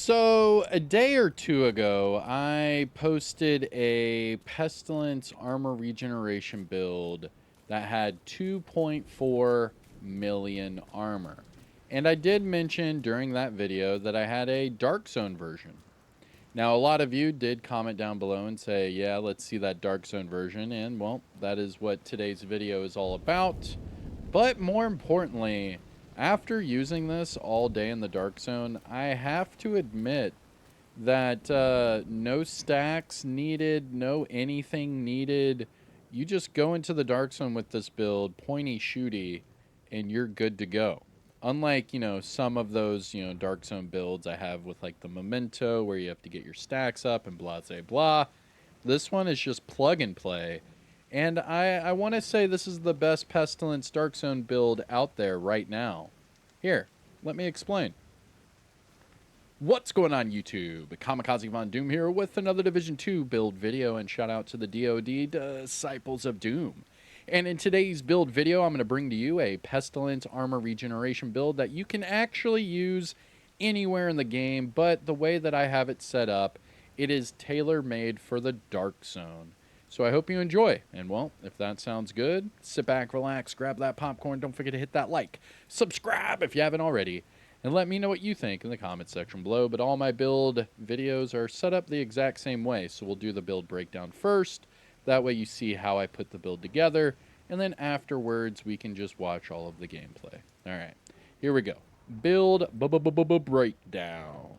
So, a day or two ago, I posted a Pestilence armor regeneration build that had 2.4 million armor. And I did mention during that video that I had a Dark Zone version. Now, a lot of you did comment down below and say, yeah, let's see that Dark Zone version. And, well, that is what today's video is all about. But more importantly, after using this all day in the Dark Zone, I have to admit that no stacks needed, no anything needed. You just go into the Dark Zone with this build, pointy shooty, and you're good to go. Unlike, some of those, Dark Zone builds I have with like the Memento where you have to get your stacks up and blah, blah, blah. This one is just plug and play. And I want to say this is the best Pestilence Dark Zone build out there right now. Here, let me explain. What's going on, YouTube? Kamikazevondoom here with another Division 2 build video, and shout out to the DoD Disciples of Doom. And in today's build video, I'm going to bring to you a Pestilence armor regeneration build that you can actually use anywhere in the game, but the way that I have it set up, it is tailor-made for the Dark Zone. So I hope you enjoy, and well, if that sounds good, sit back, relax, grab that popcorn, don't forget to hit that like, subscribe if you haven't already, and let me know what you think in the comments section below. But all my build videos are set up the exact same way, so we'll do the build breakdown first. That way you see how I put the build together, and then afterwards we can just watch all of the gameplay. All right, here we go. Build breakdown.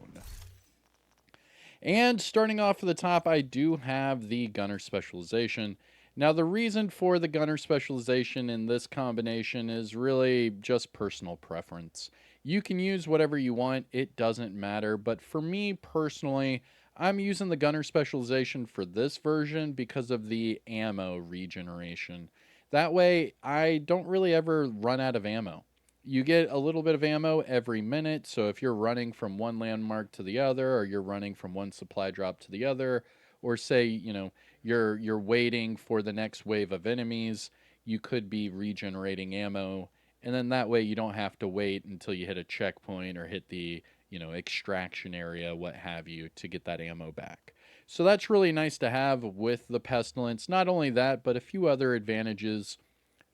And starting off at the top, I do have the gunner specialization. Now, the reason for the gunner specialization in this combination is really just personal preference. You can use whatever you want, it doesn't matter, but for me personally, I'm using the gunner specialization for this version because of the ammo regeneration. That way, I don't really ever run out of ammo. You get a little bit of ammo every minute, so if you're running from one landmark to the other, or you're running from one supply drop to the other, or say, you're waiting for the next wave of enemies, you could be regenerating ammo, and then that way you don't have to wait until you hit a checkpoint or hit the, extraction area, what have you, to get that ammo back. So that's really nice to have with the Pestilence. Not only that, but a few other advantages.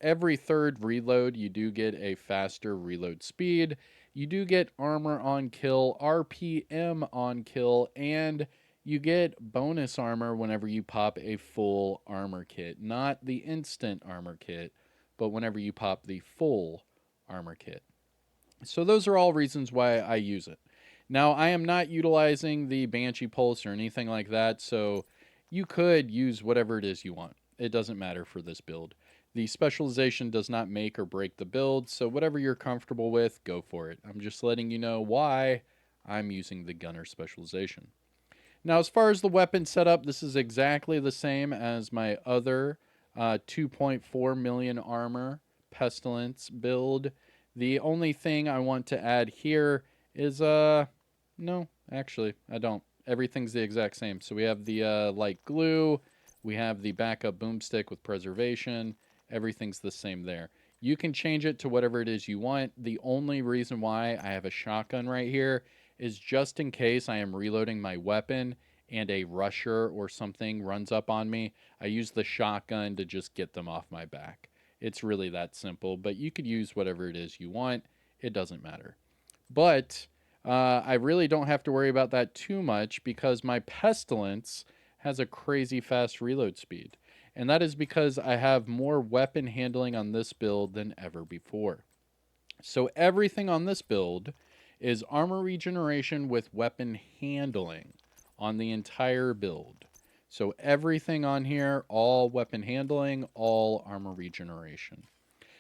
Every third reload, you do get a faster reload speed. You do get armor on kill, RPM on kill, and you get bonus armor whenever you pop a full armor kit. Not the instant armor kit, but whenever you pop the full armor kit. So those are all reasons why I use it. Now, I am not utilizing the Banshee Pulse or anything like that, so you could use whatever it is you want. It doesn't matter for this build. The specialization does not make or break the build, so whatever you're comfortable with, go for it. I'm just letting you know why I'm using the gunner specialization. Now, as far as the weapon setup, this is exactly the same as my other 2.4 million armor Pestilence build. The only thing I want to add here is, no, actually, I don't. Everything's the exact same. So we have the light glue, we have the backup boomstick with preservation. Everything's the same there. You can change it to whatever it is you want. The only reason why I have a shotgun right here is just in case I am reloading my weapon and a rusher or something runs up on me, I use the shotgun to just get them off my back. It's really that simple, but you could use whatever it is you want. It doesn't matter. But I really don't have to worry about that too much because my Pestilence has a crazy fast reload speed. And that is because I have more weapon handling on this build than ever before. So everything on this build is armor regeneration with weapon handling on the entire build. So everything on here, all weapon handling, all armor regeneration.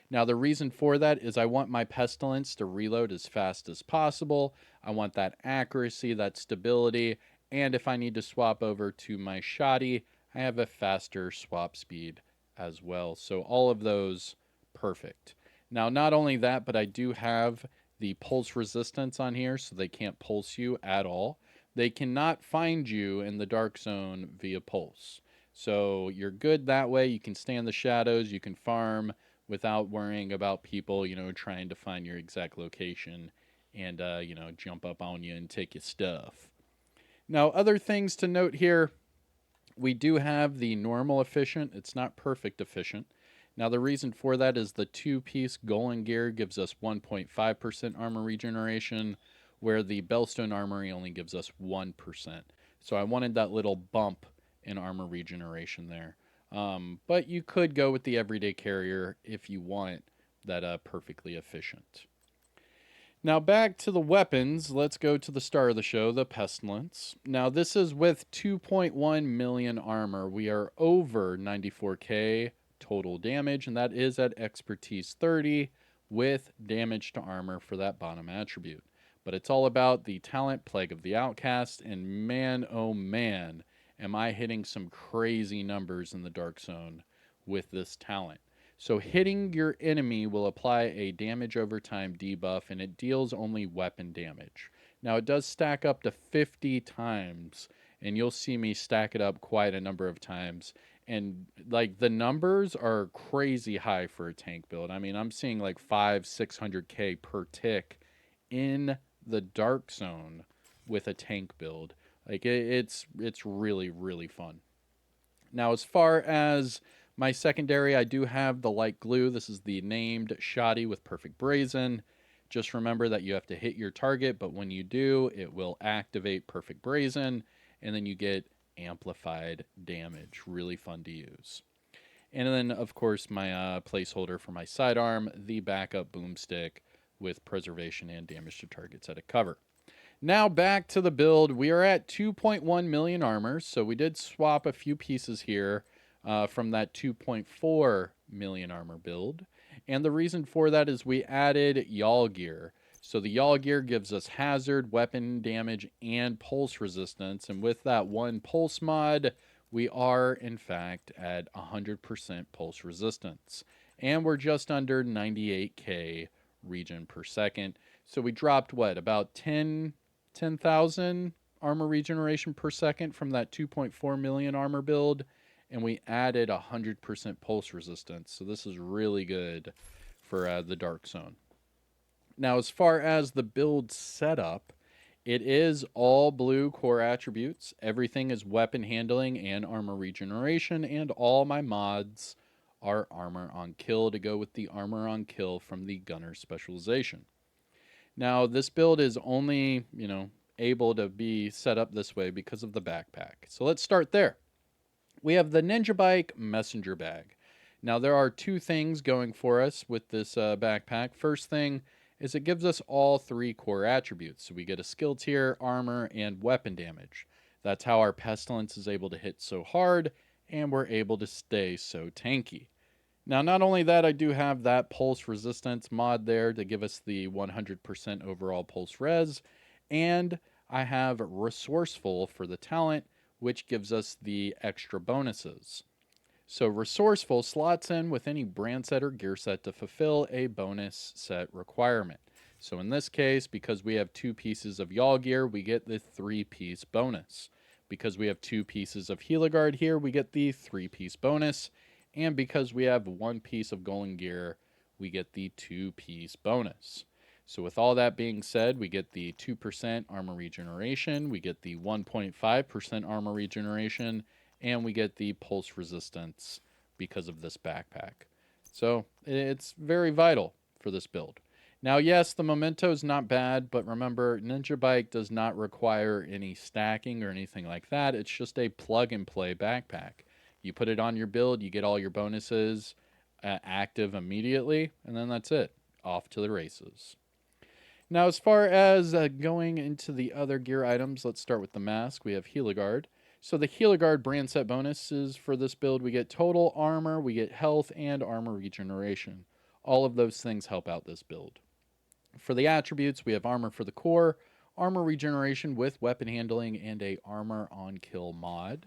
Now, the reason for that is I want my Pestilence to reload as fast as possible. I want that accuracy, that stability, and if I need to swap over to my Shoddy, I have a faster swap speed as well. So all of those, perfect. Now, not only that, but I do have the pulse resistance on here, so they can't pulse you at all. They cannot find you in the Dark Zone via pulse. So you're good that way. You can stay in the shadows, you can farm without worrying about people, trying to find your exact location and, jump up on you and take your stuff. Now, other things to note here, we do have the normal efficient. It's not perfect efficient. Now, the reason for that is the two-piece Golem gear gives us 1.5% armor regeneration, where the Bellstone Armory only gives us 1%. So I wanted that little bump in armor regeneration there. But you could go with the everyday carrier if you want that perfectly efficient. Now back to the weapons, let's go to the star of the show, the Pestilence. Now this is with 2.1 million armor. We are over 94k total damage, and that is at expertise 30 with damage to armor for that bottom attribute. But it's all about the talent Plague of the Outcast, and man, oh man, am I hitting some crazy numbers in the Dark Zone with this talent. So hitting your enemy will apply a damage over time debuff, and it deals only weapon damage. Now it does stack up to 50 times, and you'll see me stack it up quite a number of times. And like the numbers are crazy high for a tank build. I mean, I'm seeing like 500-600k per tick in the Dark Zone with a tank build. Like it's really, really fun. Now, as far as my secondary, I do have the light glue. This is the named Shoddy with Perfect Brazen. Just remember that you have to hit your target, but when you do, it will activate Perfect Brazen, and then you get amplified damage. Really fun to use. And then, of course, my placeholder for my sidearm, the backup boomstick with preservation and damage to targets at a cover. Now back to the build. We are at 2.1 million armor, so we did swap a few pieces here from that 2.4 million armor build. And the reason for that is we added Yaw gear. So the Yaw gear gives us hazard, weapon damage, and pulse resistance. And with that one pulse mod, we are, in fact, at 100% pulse resistance. And we're just under 98k regen per second. So we dropped, what, about 10,000 armor regeneration per second from that 2.4 million armor build, and we added 100% pulse resistance. So this is really good for the Dark Zone. Now, as far as the build setup, it is all blue core attributes. Everything is weapon handling and armor regeneration, and all my mods are armor on kill to go with the armor on kill from the gunner specialization. Now, this build is only, able to be set up this way because of the backpack. So let's start there. We have the Ninja Bike Messenger Bag. Now, there are two things going for us with this backpack. First thing is it gives us all three core attributes. So we get a skill tier, armor, and weapon damage. That's how our Pestilence is able to hit so hard, and we're able to stay so tanky. Now, not only that, I do have that pulse resistance mod there to give us the 100% overall pulse res, and I have resourceful for the talent, which gives us the extra bonuses. So resourceful slots in with any brand set or gear set to fulfill a bonus set requirement. So in this case, because we have two pieces of Yaw gear, we get the 3-piece bonus. Because we have two pieces of Heligard here, we get the 3-piece bonus. And because we have one piece of Golem gear, we get the 2-piece bonus. So with all that being said, we get the 2% armor regeneration, we get the 1.5% armor regeneration, and we get the pulse resistance because of this backpack. So it's very vital for this build. Now, yes, the memento is not bad, but remember, Ninja Bike does not require any stacking or anything like that. It's just a plug-and-play backpack. You put it on your build, you get all your bonuses active immediately, and then that's it. Off to the races. Now, as far as going into the other gear items, let's start with the mask. We have Heligard. So the Heligard brand set bonuses for this build, we get total armor, we get health, and armor regeneration. All of those things help out this build. For the attributes, we have armor for the core, armor regeneration with weapon handling, and a armor on kill mod.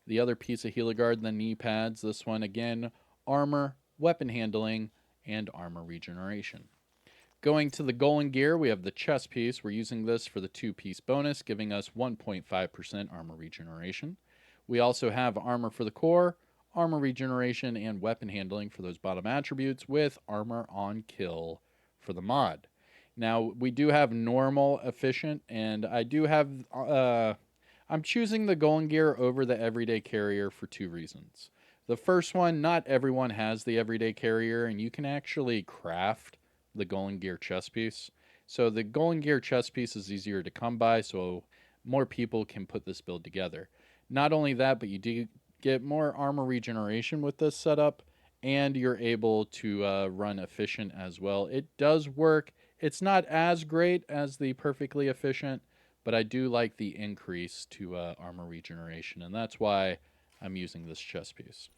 The other piece of Heligard, the knee pads, this one again, armor, weapon handling, and armor regeneration. Going to the Golem gear, we have the chest piece. We're using this for the 2-piece bonus, giving us 1.5% armor regeneration. We also have armor for the core, armor regeneration, and weapon handling for those bottom attributes with armor on kill for the mod. Now, we do have normal, efficient, and I do have. I'm choosing the Golden Gear over the Everyday Carrier for two reasons. The first one, not everyone has the Everyday Carrier, and you can actually craft the Golden Gear chest piece. So the Golden Gear chest piece is easier to come by, so more people can put this build together. Not only that, but you do get more armor regeneration with this setup, and you're able to run efficient as well. It does work. It's not as great as the perfectly efficient, but I do like the increase to armor regeneration, and that's why I'm using this chest piece.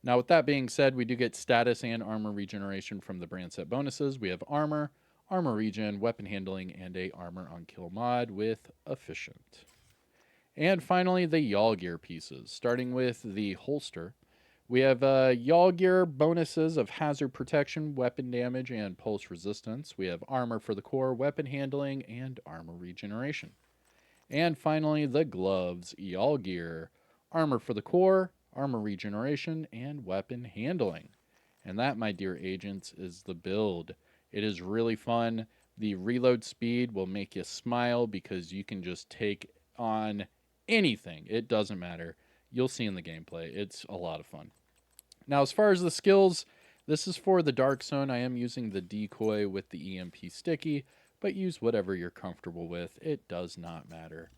Now, with that being said, we do get status and armor regeneration from the brand set bonuses. We have armor, armor regen, weapon handling, and a armor on kill mod with efficient. And finally, the Y'all Gear pieces. Starting with the holster, we have Y'all Gear bonuses of hazard protection, weapon damage, and pulse resistance. We have armor for the core, weapon handling, and armor regeneration. And finally, the gloves, Y'all Gear, armor for the core, armor regeneration, and weapon handling. And that, my dear agents, is the build. It is really fun. The reload speed will make you smile because you can just take on anything. It doesn't matter. You'll see in the gameplay. It's a lot of fun. Now, as far as the skills, this is for the Dark Zone. I am using the decoy with the EMP sticky, but use whatever you're comfortable with. It does not matter.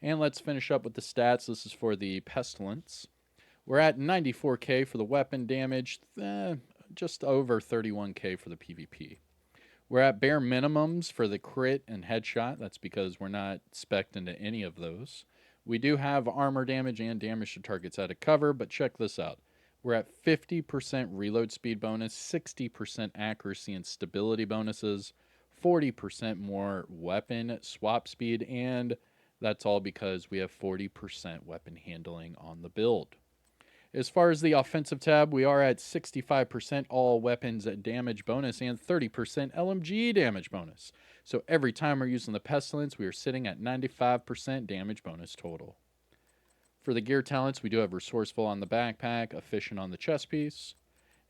And let's finish up with the stats. This is for the Pestilence. We're at 94k for the weapon damage, just over 31k for the PvP. We're at bare minimums for the crit and headshot. That's because we're not spec'd into any of those. We do have armor damage and damage to targets out of cover, but check this out. We're at 50% reload speed bonus, 60% accuracy and stability bonuses, 40% more weapon swap speed, and that's all because we have 40% weapon handling on the build. As far as the offensive tab, we are at 65% all weapons damage bonus and 30% LMG damage bonus. So every time we're using the Pestilence, we are sitting at 95% damage bonus total. For the gear talents, we do have Resourceful on the backpack, Efficient on the chest piece,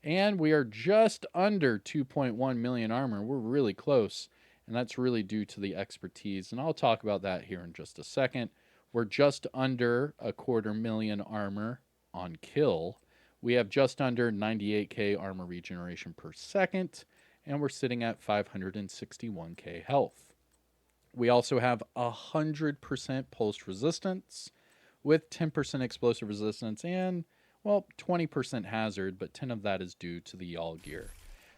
and we are just under 2.1 million armor. We're really close, and that's really due to the expertise, and I'll talk about that here in just a second. We're just under 250,000 armor on kill. We have just under 98k armor regeneration per second, and we're sitting at 561k health. We also have 100% pulse resistance with 10% explosive resistance and, well, 20% hazard, but 10 of that is due to the Y'all Gear.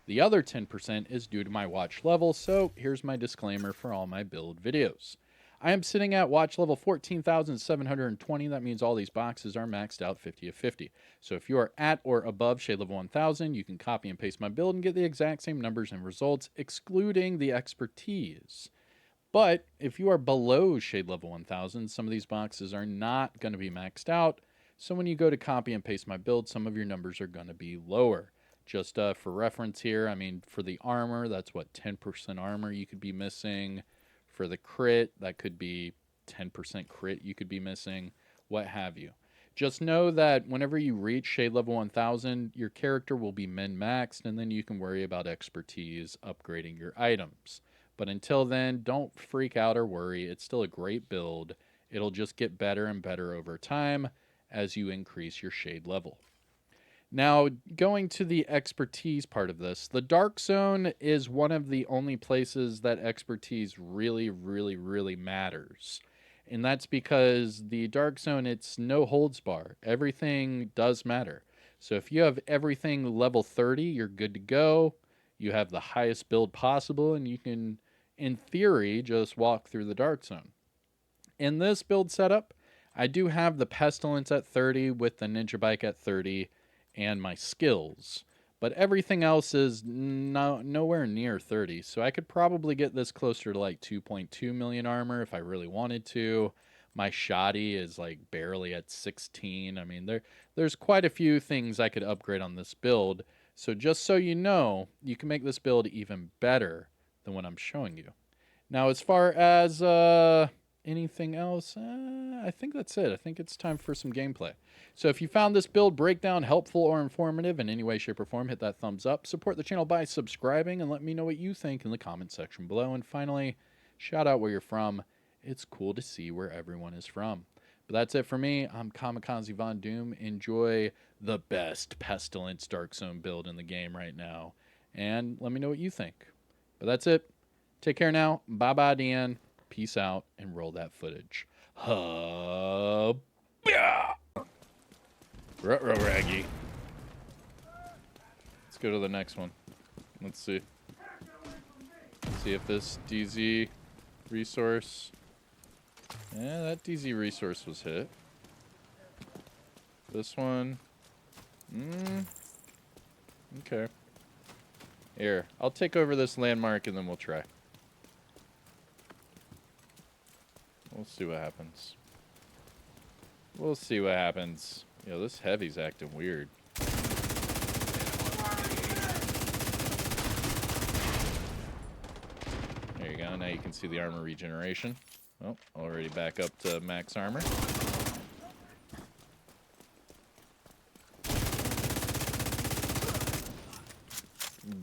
The other 10% is due to my watch level, so here's my disclaimer for all my build videos. I am sitting at watch level 14,720. That means all these boxes are maxed out 50 of 50. So if you are at or above shade level 1000, you can copy and paste my build and get the exact same numbers and results, excluding the expertise. But if you are below shade level 1000, some of these boxes are not going to be maxed out. So when you go to copy and paste my build, some of your numbers are going to be lower. Just for reference here, I mean, for the armor, that's what, 10% armor you could be missing. For the crit, that could be 10% crit you could be missing, what have you. Just know that whenever you reach shade level 1000, your character will be min-maxed, and then you can worry about expertise upgrading your items. But until then, don't freak out or worry. It's still a great build. It'll just get better and better over time as you increase your shade level. Now, going to the expertise part of this, the Dark Zone is one of the only places that expertise really, really, really matters. And that's because the Dark Zone, it's no holds bar. Everything does matter. So if you have everything level 30, you're good to go. You have the highest build possible, and you can, in theory, just walk through the Dark Zone. In this build setup, I do have the Pestilence at 30 with the Ninja Bike at 30 and my skills. But everything else is nowhere near 30. So I could probably get this closer to like 2.2 million armor if I really wanted to. My shoddy is like barely at 16. I mean, there's quite a few things I could upgrade on this build. So just so you know, you can make this build even better than what I'm showing you. Now, as far as anything else, I think that's it. I think it's time for some gameplay. So if you found this build breakdown helpful or informative in any way, shape, or form, hit that thumbs up. Support the channel by subscribing and let me know what you think in the comment section below. And finally, shout out where you're from. It's cool to see where everyone is from. But that's it for me. I'm Kamikazevondoom. Enjoy the best Pestilence Dark Zone build in the game right now. And let me know what you think. But that's it. Take care now. Bye-bye, Dan. Peace out and roll that footage. Yeah. Raggy. Let's go to the next one. Let's see. See if this DZ resource. Yeah, that DZ resource was hit. This one. Okay. Here, I'll take over this landmark and then we'll try. We'll see what happens. We'll see what happens. Yo, this heavy's acting weird. There you go. Now you can see the armor regeneration. Oh, already back up to max armor.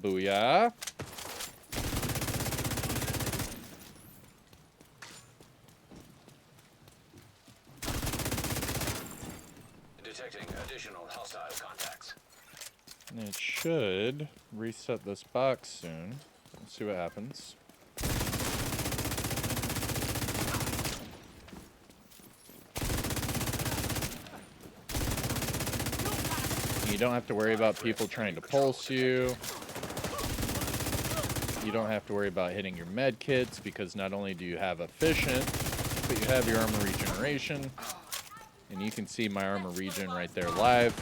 Booyah. Detecting additional hostile contacts. And it should reset this box soon. Let's see what happens. You don't have to worry about people trying to pulse you. You don't have to worry about hitting your med kits because not only do you have efficient, but you have your armor regeneration. And you can see my armor regen right there live.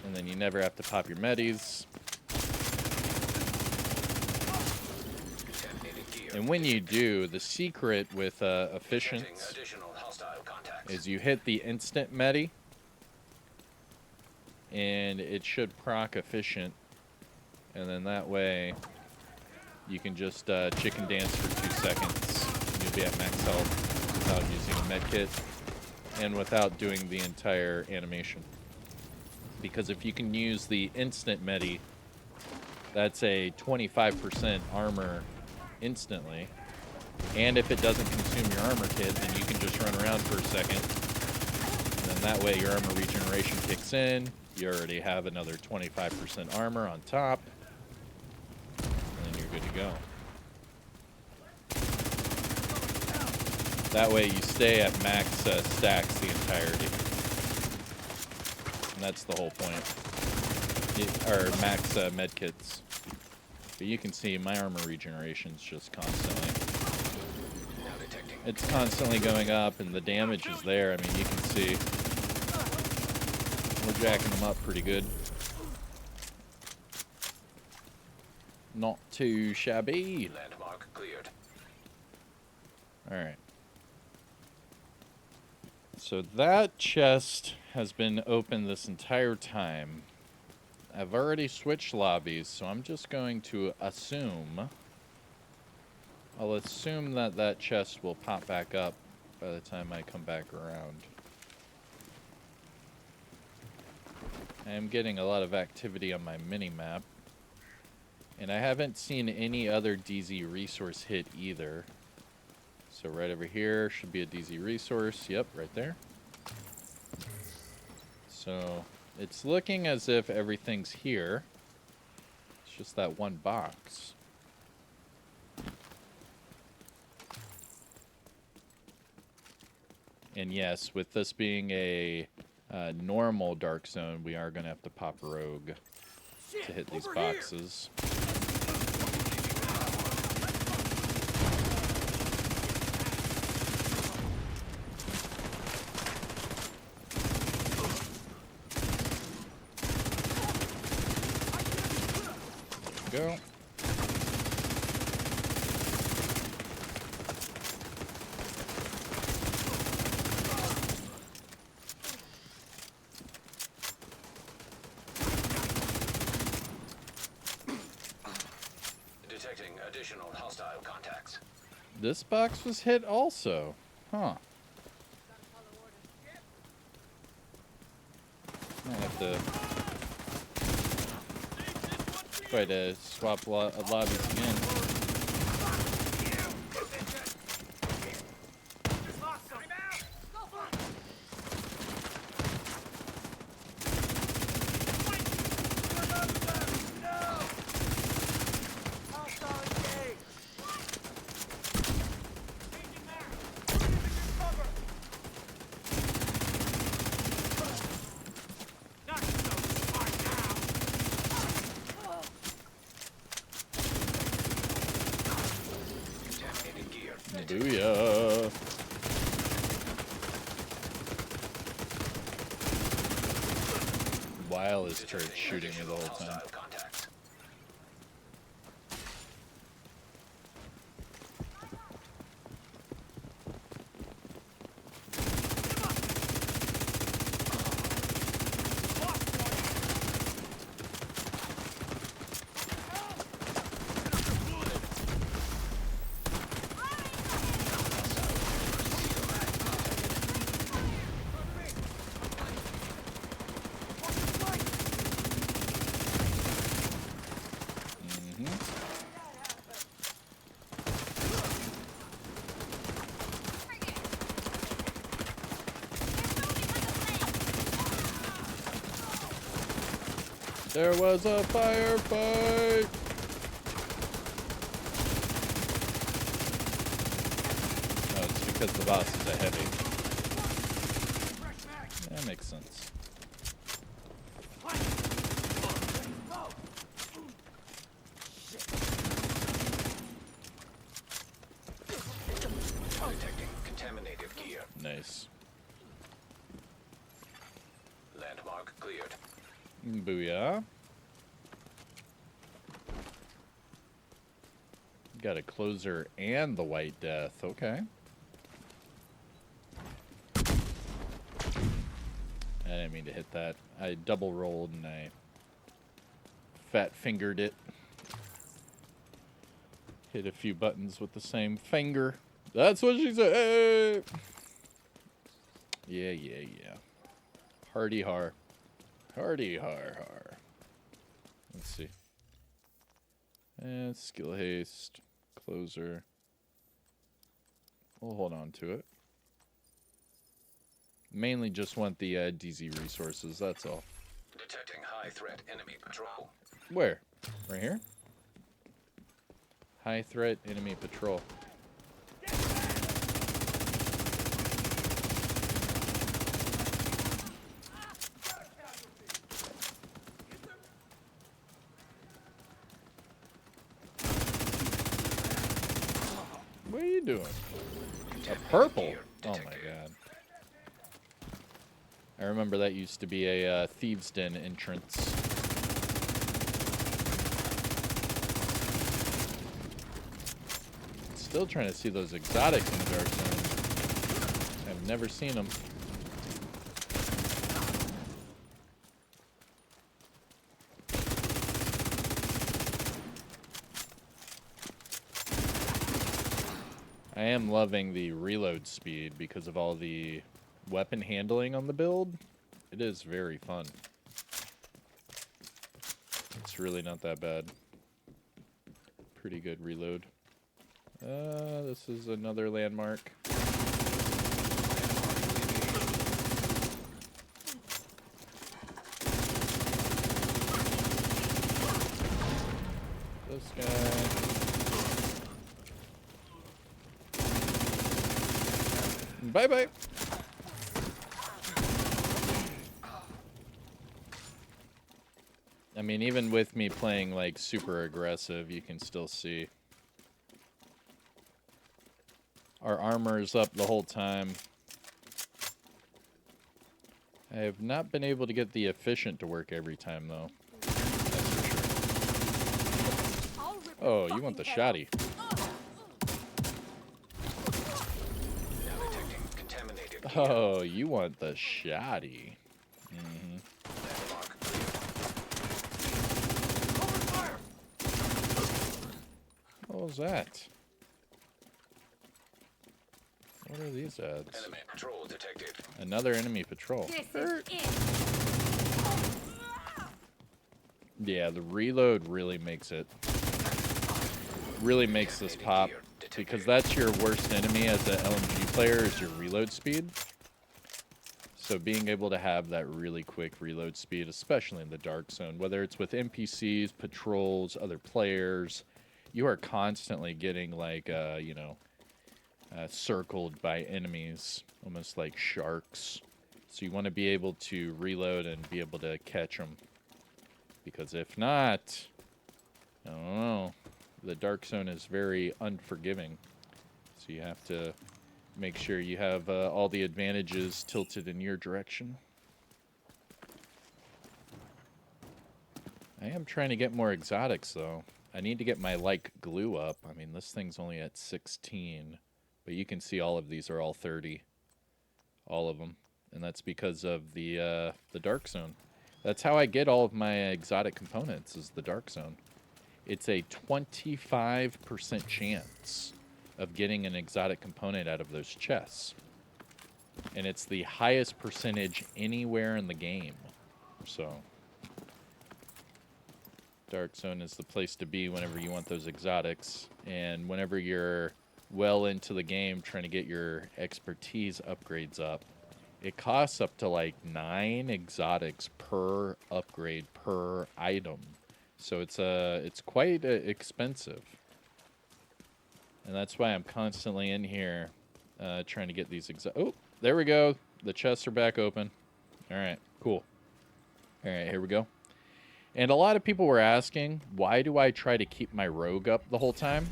And then you never have to pop your medis. And when you do, the secret with efficient is you hit the instant medi. And it should proc efficient. And then that way, you can just chicken dance for 2 seconds. And you'll be at max health without using a med kit and without doing the entire animation. Because if you can use the instant medi, that's a 25% armor instantly. And if it doesn't consume your armor kit, then you can just run around for a second. And then that way your armor regeneration kicks in. You already have another 25% armor on top. And then you're good to go. That way you stay at max stacks the entirety. And that's the whole point. Or max medkits. But you can see my armor regeneration's just constantly. It's constantly going up and the damage is there. I mean, you can see we're jacking them up pretty good. Not too shabby. Landmark cleared. Alright. So that chest has been open this entire time. I've already switched lobbies, so I'm just going to assume... I'll assume that that chest will pop back up by the time I come back around. I am getting a lot of activity on my mini-map. And I haven't seen any other DZ resource hit either. So right over here should be a DZ resource. Yep, right there. So it's looking as if everything's here. It's just that one box. And yes, with this being a normal Dark Zone, we are going to have to pop Rogue to hit these boxes. Go. Detecting additional hostile contacts. This box was hit also. Huh. Might have to try to swap lobbies again. Booyah. Weil is shooting me the whole time. There was a firefight! Oh, it's because the boss is a heavy. That makes sense. Detecting contaminated gear. Nice. Landmark cleared. Booyah. Got a closer and the White Death. Okay. I didn't mean to hit that. I double rolled and I fat fingered it. Hit a few buttons with the same finger. That's what she said. Hey! Yeah, yeah, yeah. Hardy har. Hardy har har. Let's see. And skill haste. Closer. We'll hold on to it. Mainly just want the DZ resources, that's all. Detecting high threat enemy patrol. Where? Right here? High threat enemy patrol. What are you doing? A purple? Oh my god. I remember that used to be a Thieves' Den entrance. Still trying to see those exotics in the Dark Zone. I've never seen them. I am loving the reload speed because of all the weapon handling on the build. It is very fun. It's really not that bad. Pretty good reload. This is another landmark. This guy. Bye-bye. I mean, even with me playing, like, super aggressive, you can still see. Our armor is up the whole time. I have not been able to get the efficient to work every time, though. That's for sure. Oh, you want the shoddy. Oh, you want the shoddy. Mm-hmm. What was that? What are these ads? Enemy patrol detected. Another enemy patrol. This is it. Yeah, the reload really makes it. Really makes this pop. Because that's your worst enemy as an LMG player is your reload speed. So being able to have that really quick reload speed, especially in the dark zone, whether it's with NPCs, patrols, other players, you are constantly getting like, circled by enemies, almost like sharks. So you want to be able to reload and be able to catch them. Because if not, I don't know, the dark zone is very unforgiving. So you have to make sure you have all the advantages tilted in your direction. I am trying to get more exotics, though. I need to get my, like, glue up. I mean, this thing's only at 16. But you can see all of these are all 30. All of them. And that's because of the dark zone. That's how I get all of my exotic components, is the dark zone. It's a 25% chance of getting an exotic component out of those chests. And it's the highest percentage anywhere in the game. So, dark zone is the place to be whenever you want those exotics. And whenever you're well into the game trying to get your expertise upgrades up, it costs up to like 9 exotics per upgrade per item. So it's quite expensive. And that's why I'm constantly in here trying to get these Oh, there we go. The chests are back open. All right, cool. All right, here we go. And a lot of people were asking, why do I try to keep my rogue up the whole time?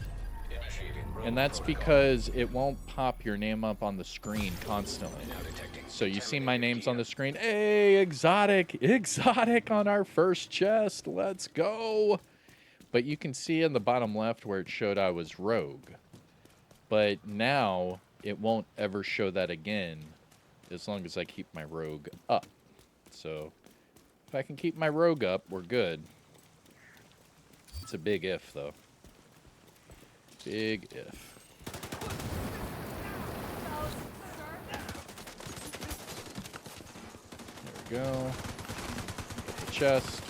And that's because it won't pop your name up on the screen constantly. So you see my name's on the screen. Hey, exotic on our first chest. Let's go. But you can see in the bottom left where it showed I was rogue. But now it won't ever show that again as long as I keep my rogue up. So if I can keep my rogue up, we're good. It's a big if, though. Big if. There we go. Get the chest.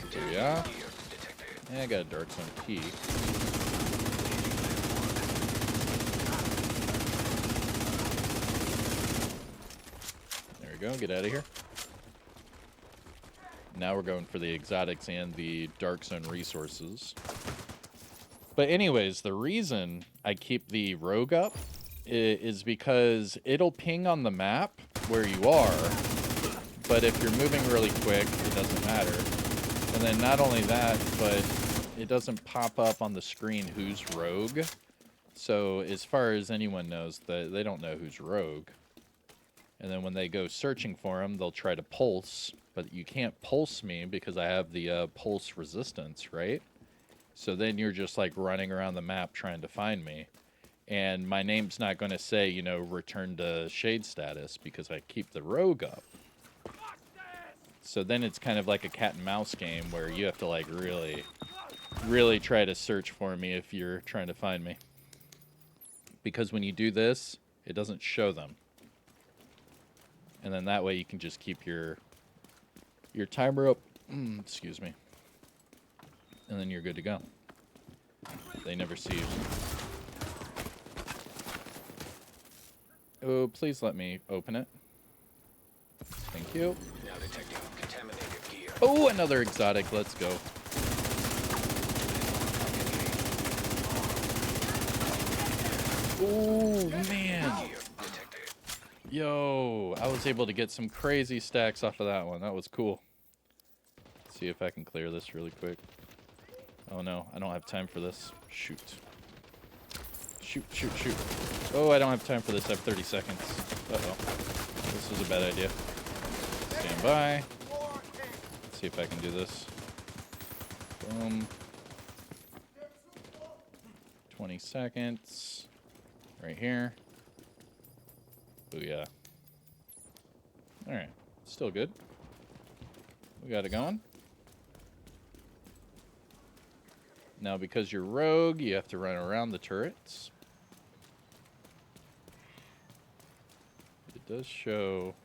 So yeah. And I got a dark zone key. There we go. Get out of here. Now we're going for the exotics and the dark zone resources. But anyways, the reason I keep the rogue up is because it'll ping on the map where you are, but if you're moving really quick, it doesn't matter. And then not only that, but it doesn't pop up on the screen who's rogue. So as far as anyone knows, they don't know who's rogue. And then when they go searching for him, they'll try to pulse. But you can't pulse me because I have the pulse resistance, right? So then you're just like running around the map trying to find me. And my name's not going to say, you know, return to shade status because I keep the rogue up. So then it's kind of like a cat and mouse game where you have to like really try to search for me if you're trying to find me. Because when you do this, it doesn't show them. And then that way you can just keep your timer up. Excuse me. And then you're good to go. They never see you. Oh, please let me open it. Thank you. Now detecting contaminated gear. Oh, another exotic. Let's go. Oh, man. Gear detected. Yo, I was able to get some crazy stacks off of that one. That was cool. Let's see if I can clear this really quick. Oh, no. I don't have time for this. Shoot. Shoot, shoot, shoot. Oh, I don't have time for this. I have 30 seconds. Uh-oh. This was a bad idea. Stand by. Let's see if I can do this. Boom. 20 seconds. Right here. Booyah. Alright. Still good. We got it going. Now, because you're rogue, you have to run around the turrets. It does show...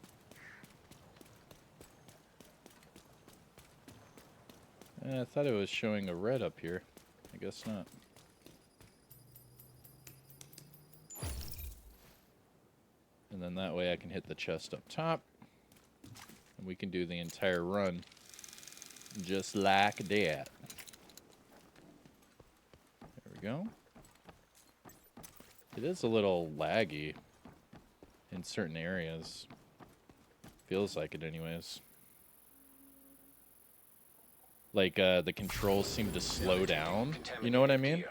I thought it was showing a red up here. I guess not. And then that way I can hit the chest up top. And we can do the entire run just like that. There we go. It is a little laggy in certain areas. Feels like it anyways. Like, the controls seem to slow down. You know what I mean?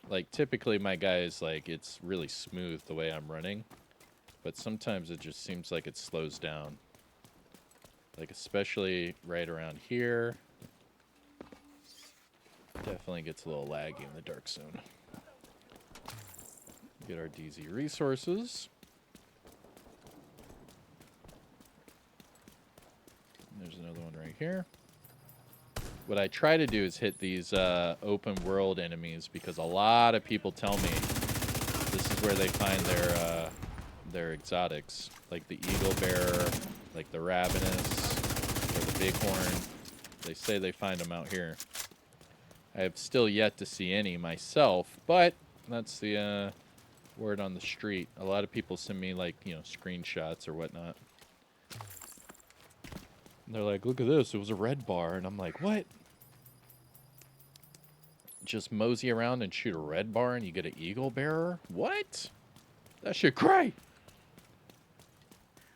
Like, typically my guy is like, it's really smooth the way I'm running. But sometimes it just seems like it slows down. Like, especially right around here. Definitely gets a little laggy in the dark zone. Get our DZ resources. There's another one right here. What I try to do is hit these open world enemies because a lot of people tell me this is where they find their exotics, like the eagle bearer, like the ravenous, or the bighorn. They say they find them out here. I have still yet to see any myself, but that's the word on the street. A lot of people send me, like, you know, screenshots or whatnot. And they're like, look at this, it was a red bar. And I'm like, what? Just mosey around and shoot a red bar and you get an eagle bearer? What? That shit cray.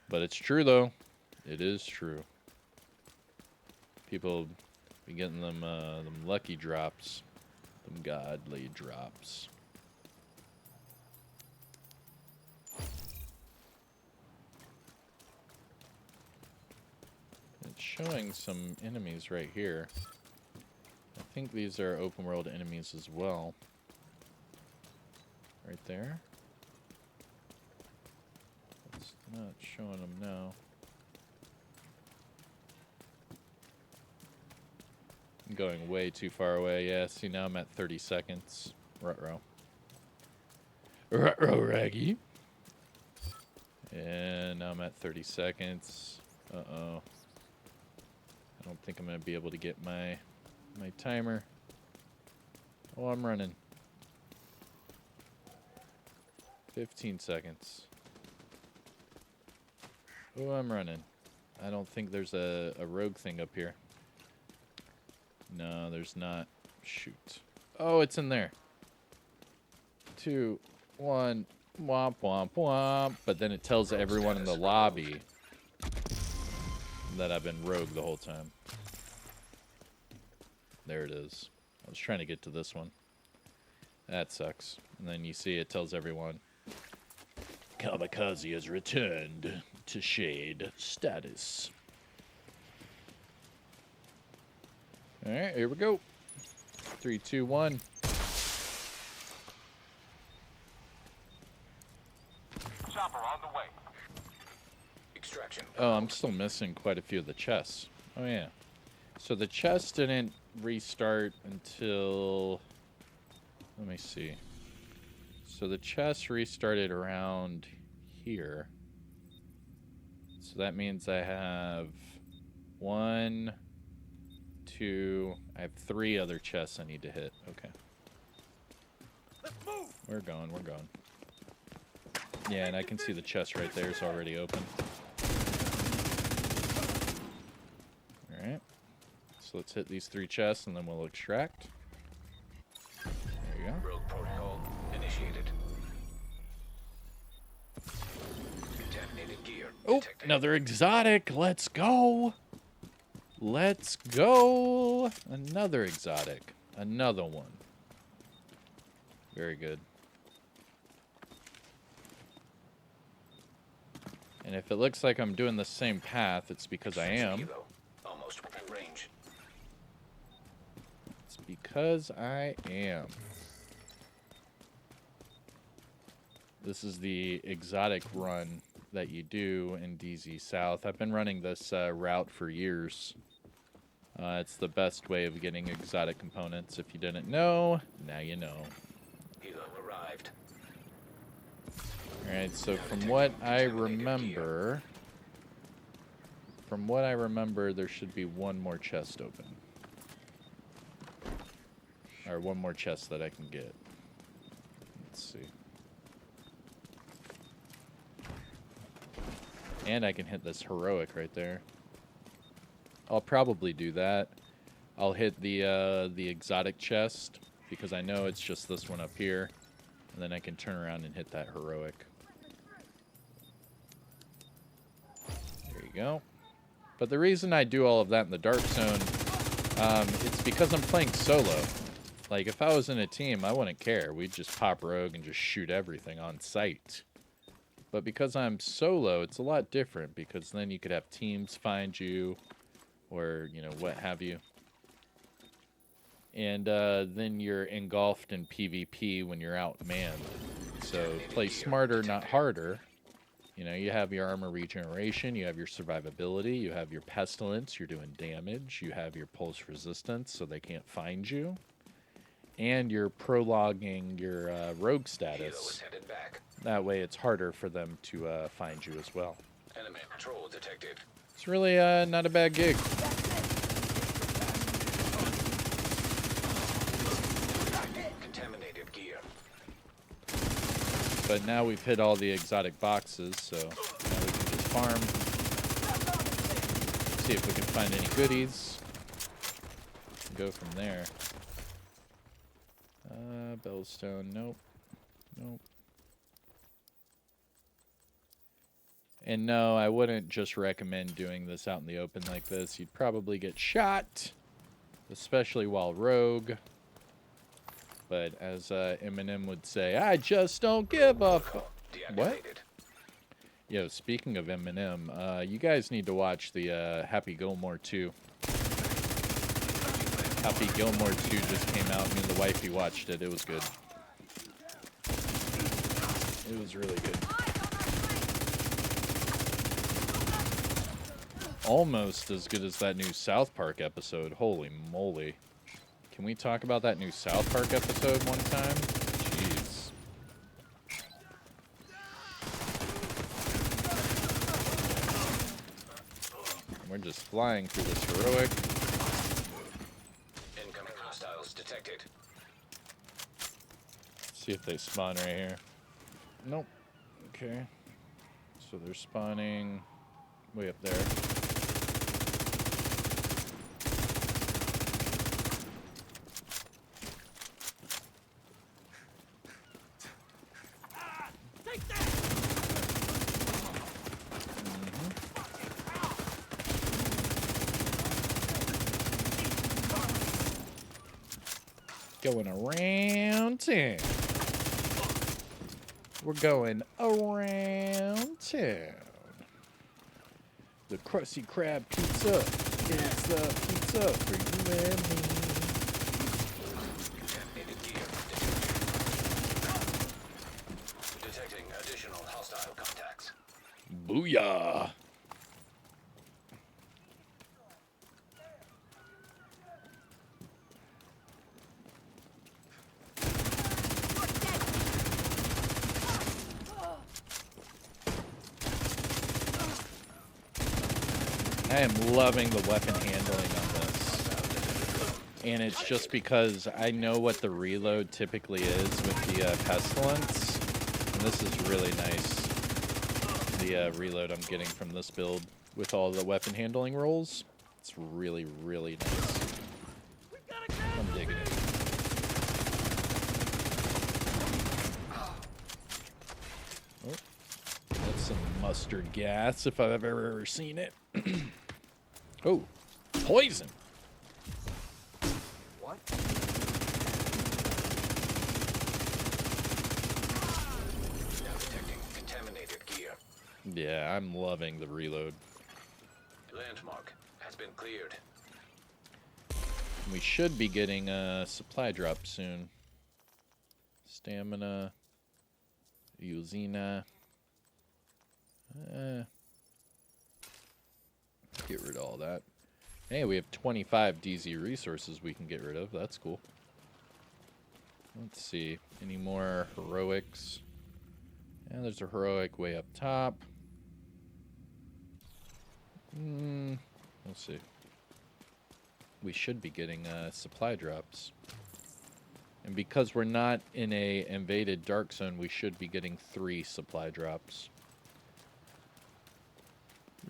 But it's true, though. It is true. People be getting them lucky drops. Them godly drops. It's showing some enemies right here. I think these are open world enemies as well. Right there. It's not showing them now. I'm going way too far away. Yeah, see, now I'm at 30 seconds. Ruh-roh. Ruh-roh, Raggy. And now I'm at 30 seconds. Uh-oh. I don't think I'm going to be able to get my timer. Oh, I'm running. 15 seconds. Oh, I'm running. I don't think there's a rogue thing up here. No, there's not. Shoot. Oh, it's in there. 2, 1. Womp, womp, womp. But then it tells everyone in the lobby that I've been rogue the whole time. There it is. I was trying to get to this one. That sucks. And then you see it tells everyone, Kamikaze has returned to shade status. Alright, here we go. 3, 2, 1. Chopper on the way. Extraction. Oh, I'm still missing quite a few of the chests. Oh, yeah. So the chest didn't restart until... Let me see. So the chest restarted around here. So that means I have 1, 2... I have 3 other chests I need to hit. Okay. Let's move. We're going, we're going. Yeah, and I can see the chest right there is already open. Alright. So let's hit these 3 chests and then we'll extract. There you go. Rogue protocol initiated. Contaminated gear. Oh, detected. another exotic. Let's go. Let's go. Another exotic. Another one. Very good. And if it looks like I'm doing the same path, it's because I am. Kilo. Almost within range. It's because I am. This is the exotic run that you do in DZ South. I've been running this route for years. It's the best way of getting exotic components. If you didn't know, now you know. Helo arrived. Alright, so Now from detecting what I contaminated gear. remember, there should be one more chest open. Or one more chest that I can get. Let's see. And I can hit this heroic right there. I'll probably do that. I'll hit the exotic chest because I know it's just this one up here, and then I can turn around and hit that heroic. There you go. But the reason I do all of that in the dark zone, it's because I'm playing solo. Like if I was in a team, I wouldn't care. We'd just pop rogue and just shoot everything on sight. But because I'm solo, it's a lot different because then you could have teams find you or, you know, what have you. And then you're engulfed in PvP when you're outmanned. So play smarter, not harder. You know, you have your armor regeneration, you have your survivability, you have your pestilence, you're doing damage, you have your pulse resistance so they can't find you. And you're prologuing your rogue Helo is status. headed back. That way it's harder for them to find you as well. Enemy patrol detected. It's really not a bad gig. Contaminated gear. But now we've hit all the exotic boxes, so now we can just farm. See if we can find any goodies. Go from there. Bellstone, nope. Nope. And no, I wouldn't just recommend doing this out in the open like this. You'd probably get shot, especially while rogue. But as Eminem would say, I just don't give a fuck. What? Deactivated. Yo, speaking of Eminem, you guys need to watch the Happy Gilmore 2. Happy Gilmore 2 just came out. Me and the wifey watched it. It was good. It was really good. Almost as good as that new South Park episode. Holy moly. Can we talk about that new South Park episode one time? Jeez. We're just flying through this heroic. Incoming hostiles detected. See if they spawn right here. Nope. Okay. So they're spawning way up there. Going around town. We're going around town. The Krusty Krab pizza is the pizza for you and me. Contaminated gear detected. Detecting additional hostile contacts. Booyah! I am loving the weapon handling on this. And it's just because I know what the reload typically is with the Pestilence. And this is really nice. The reload I'm getting from this build with all the weapon handling rolls. It's really, really nice. I'm digging it. Oh, that's some mustard gas if I've ever seen it. Oh, poison. What? Now detecting contaminated gear. Yeah, I'm loving the reload. Landmark has been cleared. We should be getting a supply drop soon. Stamina. Usina. Get rid of all that. Hey, we have 25 DZ resources we can get rid of. That's cool. Let's see. Any more heroics? Yeah, there's a heroic way up top. We'll see. We should be getting supply drops. And because we're not in a invaded dark zone, we should be getting 3 supply drops.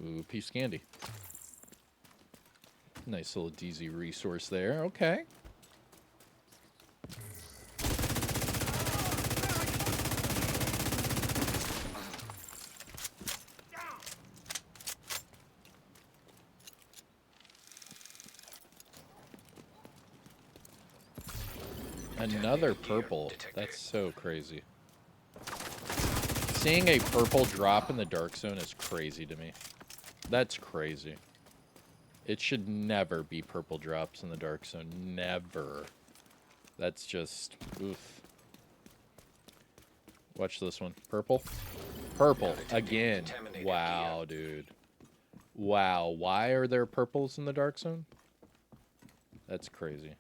Ooh, piece candy. Nice little DZ resource there. Okay. Another purple. That's so crazy. Seeing a purple drop in the dark zone is crazy to me. That's crazy. It should never be purple drops in the dark zone. Never. That's just... oof. Watch this one. Purple. Purple. Again. Wow, dude. Wow. Why are there purples in the dark zone? That's crazy.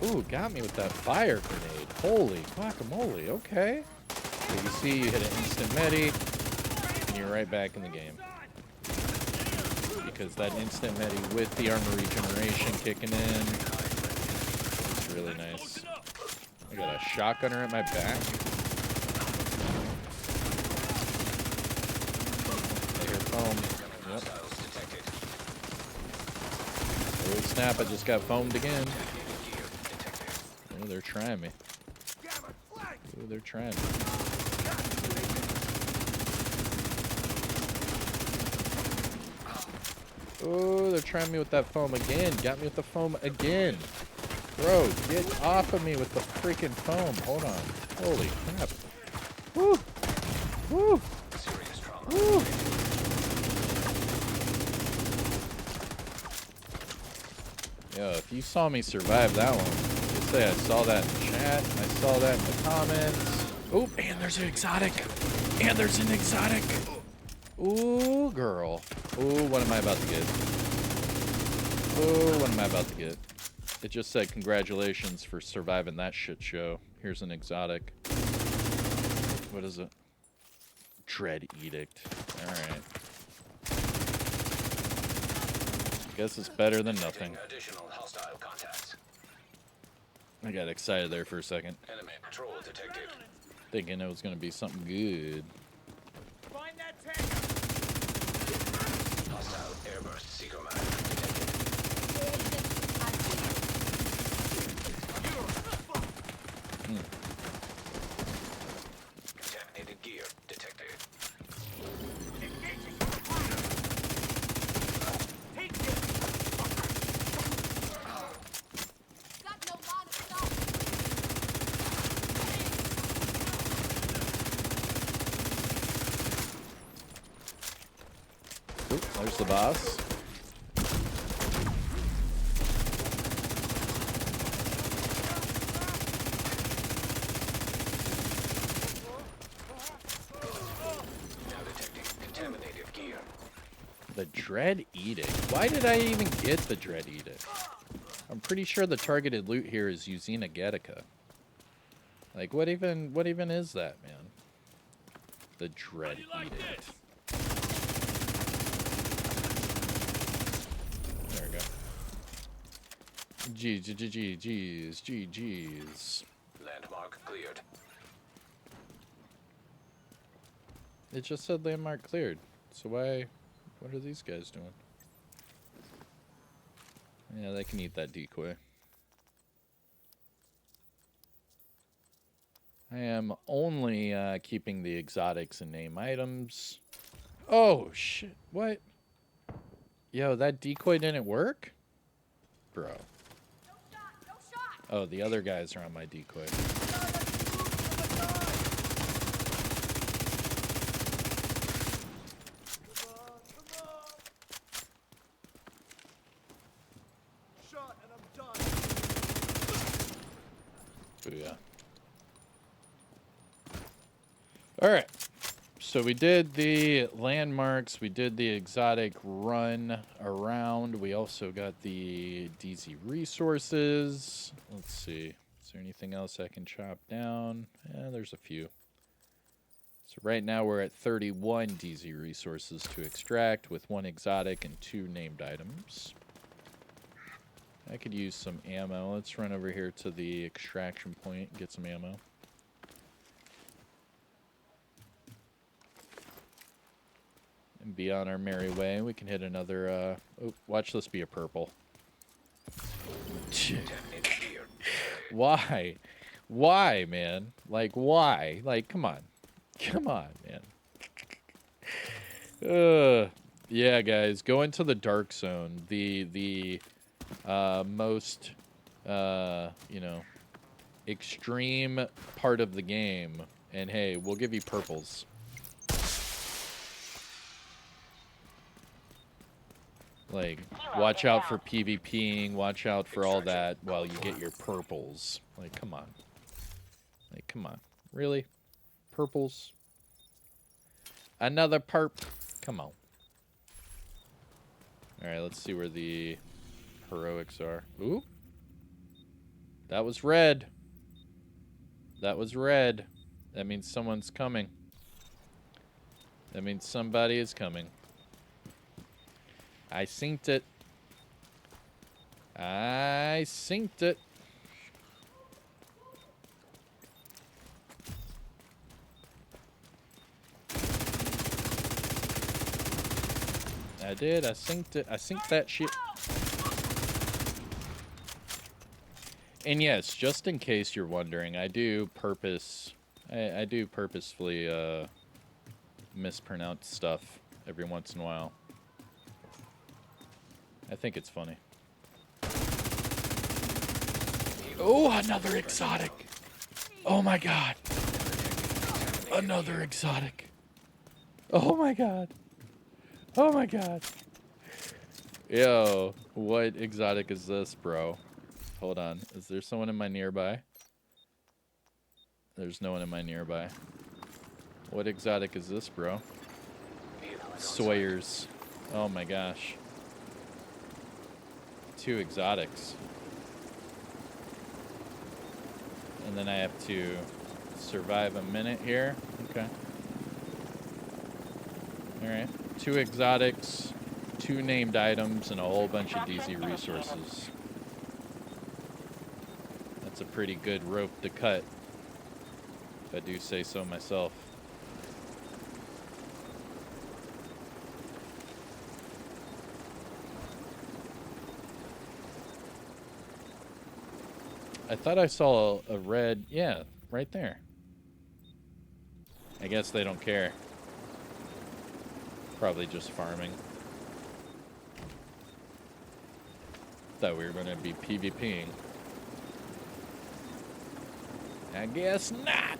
Ooh, got me with that fire grenade. Holy guacamole, okay. So you see, you hit an instant medi, and you're right back in the game. Because that instant medi with the armor regeneration kicking in is really nice. I got a shotgunner at my back. I hear foam. Yep. Oh snap, I just got foamed again. Oh, they're trying me. Oh, they're trying me. Oh, they're trying me with that foam again. Got me with the foam again. Bro, get off of me with the freaking foam. Hold on. Holy crap. Woo! Woo! Woo! Yo, if you saw me survive that one, I saw that in the chat. I saw that in the comments. Oh, and there's an exotic. And there's an exotic. Ooh, girl. Ooh, what am I about to get? Ooh, what am I about to get? It just said congratulations for surviving that shit show. Here's an exotic. What is it? Dread Edict. Alright. Guess it's better than nothing. Additional hostile contacts. I got excited there for a second. Enemy patrol detected. Thinking it was going to be something good. Find that tank. Hostile airburst seeker mine detected. Contaminated gear detected. Take this. Got no line of sight. Oop, there's the boss. Now detecting contaminated gear. The Dread Edict. Why did I even get the Dread Edict? I'm pretty sure the targeted loot here is Usina Getica. Like, what even is that, man? The Dread Edict. There we go. GG's. Landmark cleared. It just said landmark cleared. So why... what are these guys doing? Yeah, they can eat that decoy. I am only keeping the exotics and name items. Oh, shit. What? Yo, that decoy didn't work? Bro. No shot, no shot. Oh, the other guys are on my decoy. Shot and I'm done. Booyah. All right. So we did the landmarks. We did the exotic run around. We also got the DZ resources. Let's see. Is there anything else I can chop down? Yeah, there's a few. So right now we're at 31 DZ resources to extract with 1 exotic and 2 named items. I could use some ammo. Let's run over here to the extraction point and get some ammo. And be on our merry way. We can hit another, oh, watch this be a purple. Why? Why, man? Like, why? Like, come on. Come on, man. Yeah, guys, go into the dark zone. The most, you know, extreme part of the game. And hey, we'll give you purples. Like, watch out for PvPing, watch out for all that while you get your purples. Like, come on. Like, come on. Really? Purples? Another perp? Come on. Alright, let's see where the heroics are. Ooh. That was red. That was red. That means someone's coming. That means somebody is coming. I synced it. I synced it. I did. I synced it. I synced that shit. And yes, just in case you're wondering, I do purposefully mispronounce stuff every once in a while. I think it's funny. Oh, another exotic. Oh my god. Another exotic. Oh my god. Oh my god. Yo, what exotic is this, bro? Hold on. Is there someone in my nearby? There's no one in my nearby. What exotic is this, bro? Sawyers. Oh my gosh. 2 exotics. And then I have to survive a minute here. Okay. Alright. 2 exotics, 2 named items, and a whole bunch of DZ resources. That's a pretty good rope to cut, if I do say so myself. I thought I saw a red... Yeah, right there. I guess they don't care. Probably just farming. Thought we were going to be PvPing. I guess not.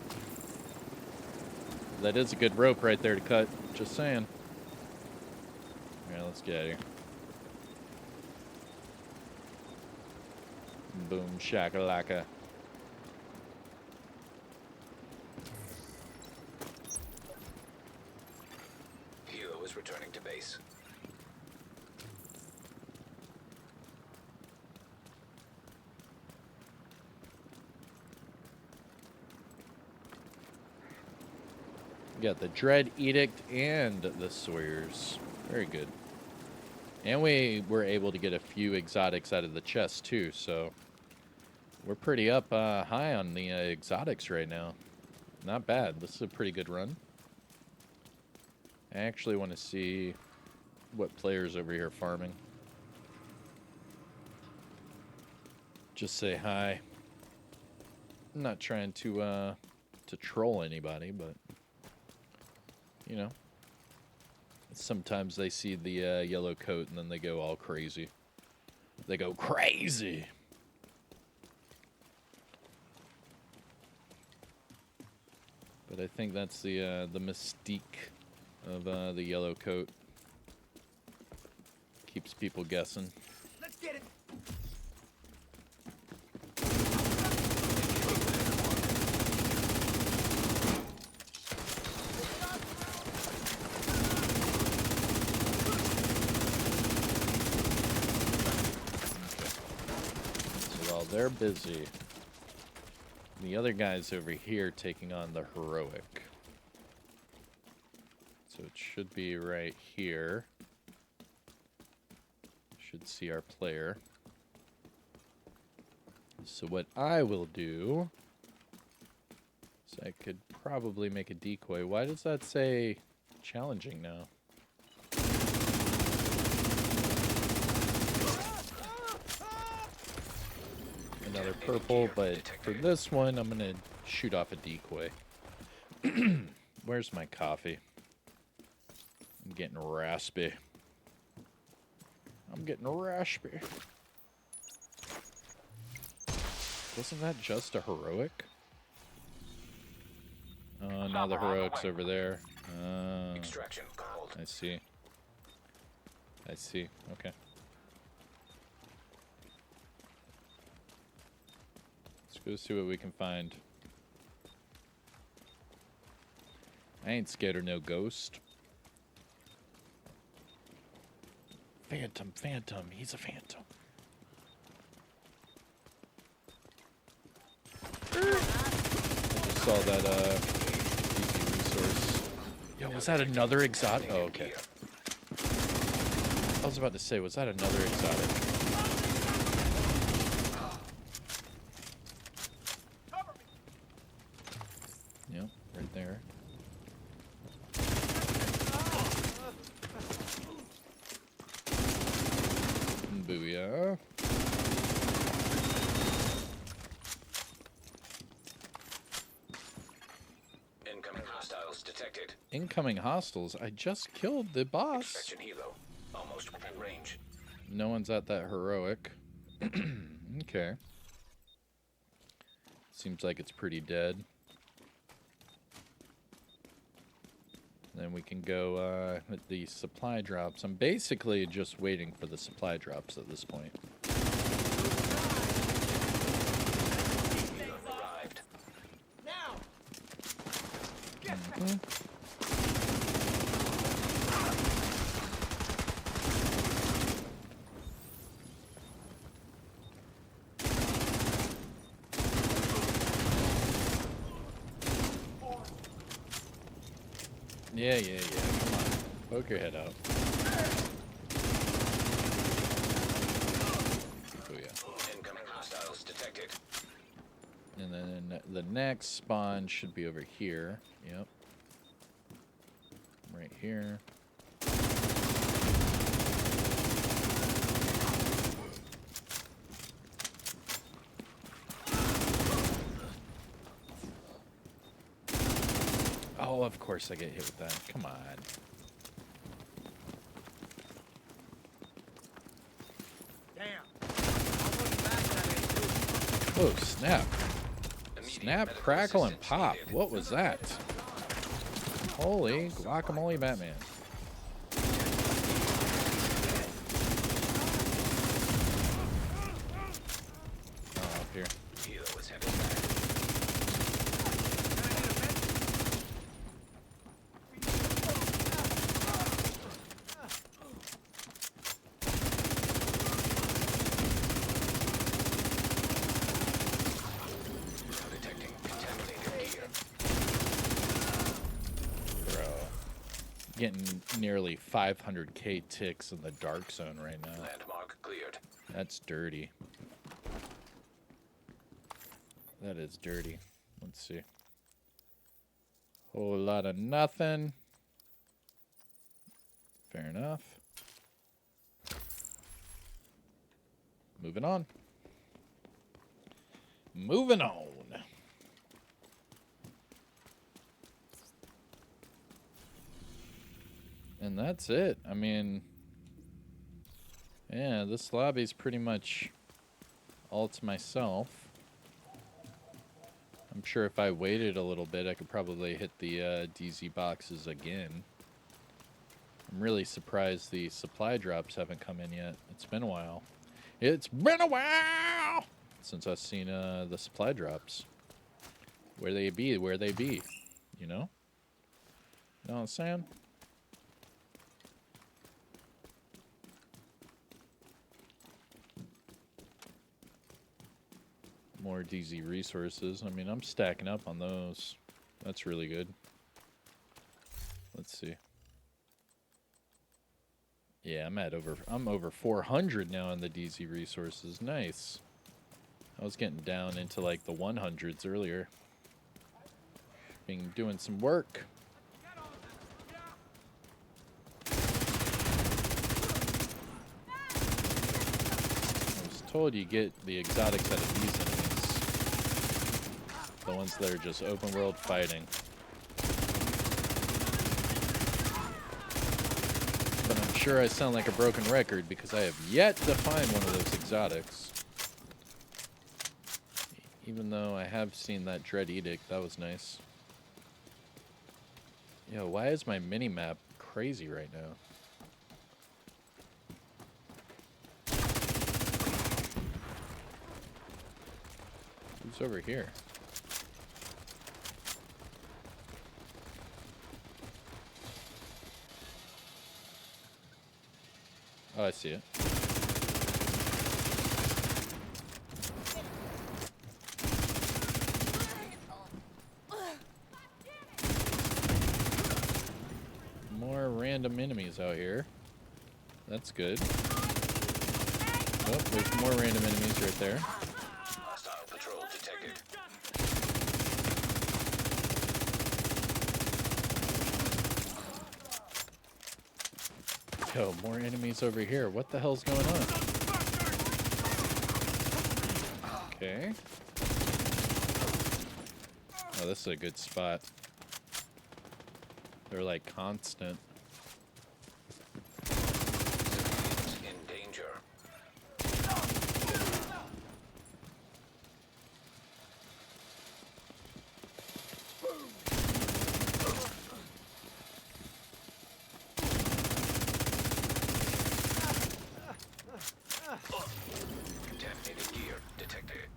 That is a good rope right there to cut. Just saying. Alright, let's get out of here. Boom shakalaka. Hero is returning to base. We got the Dread Edict and the Sawyers. Very good. And we were able to get a few exotics out of the chest too, so we're pretty up high on the exotics right now. Not bad. This is a pretty good run. I actually want to see what players over here are farming. Just say hi. I'm not trying to troll anybody, but you know, sometimes they see the yellow coat and then they go all crazy. They go crazy. But I think that's the mystique of the yellow coat. Keeps people guessing. Let's get it. they're busy. The other guy's over here taking on the heroic. So it should be right here. Should see our player. So what I will do is I could probably make a decoy. Why does that say challenging now? Another purple, but for this one, I'm gonna shoot off a decoy. Where's my coffee? I'm getting raspy. I'm getting raspy. Wasn't that just a heroic? Oh, now the heroic's over there. Extraction called. I see. I see. Okay. Let's go see what we can find. I ain't scared of no ghost. Phantom, phantom. He's a phantom. I just saw that easy resource. Yo, was that another exotic? Oh, okay. I was about to say, was that another exotic? Yep, right there. Booyah. Incoming hostiles detected. Incoming hostiles. I just killed the boss. Extraction helo. Almost within range. No one's at that heroic. Okay. Seems like it's pretty dead. Then we can go with the supply drops. I'm basically just waiting for the supply drops at this point. Arrived. Now! Yeah. Come on. Poke your head out. Oh, yeah. Incoming hostiles detected. And then the next spawn should be over here. Yep. Right here. Oh, of course I get hit with that. Come on. Damn. I'm looking back at that. Oh, snap. Immediate Snap, medical crackle, and assistance pop. needed. What was that? Holy guacamole Batman. Oh, up here. Helo is headed back. Detecting contaminated gear. Bro. Getting nearly 500k ticks in the dark zone right now. Landmark cleared. That's dirty. That is dirty. Let's see. Whole lot of nothing. Fair enough. Moving on. Moving on. And that's it. I mean, yeah, this lobby's pretty much all to myself. I'm sure if I waited a little bit, I could probably hit the DZ boxes again. I'm really surprised the supply drops haven't come in yet. It's been a while. It's been a while since I've seen the supply drops. Where they be, where they be, you know? You know what I'm saying? more DZ resources. I mean, I'm stacking up on those. That's really good. Let's see. Yeah, I'm over 400 now in the DZ resources. Nice. I was getting down into like the 100s earlier. Been doing some work. I was told you get the exotics out of these enemies. The ones that are just open world fighting. But I'm sure I sound like a broken record because I have yet to find one of those exotics. Even though I have seen that Dread Edict, that was nice. Yo, why is my mini-map crazy right now? Who's over here? Oh, I see it. More random enemies out here. That's good. Oh, there's more random enemies right there. Hostile patrol detected. Yo, more enemies over here. What the hell's going on? Okay. Oh, this is a good spot. They're like constant. Civilians in danger. Contaminated gear detected.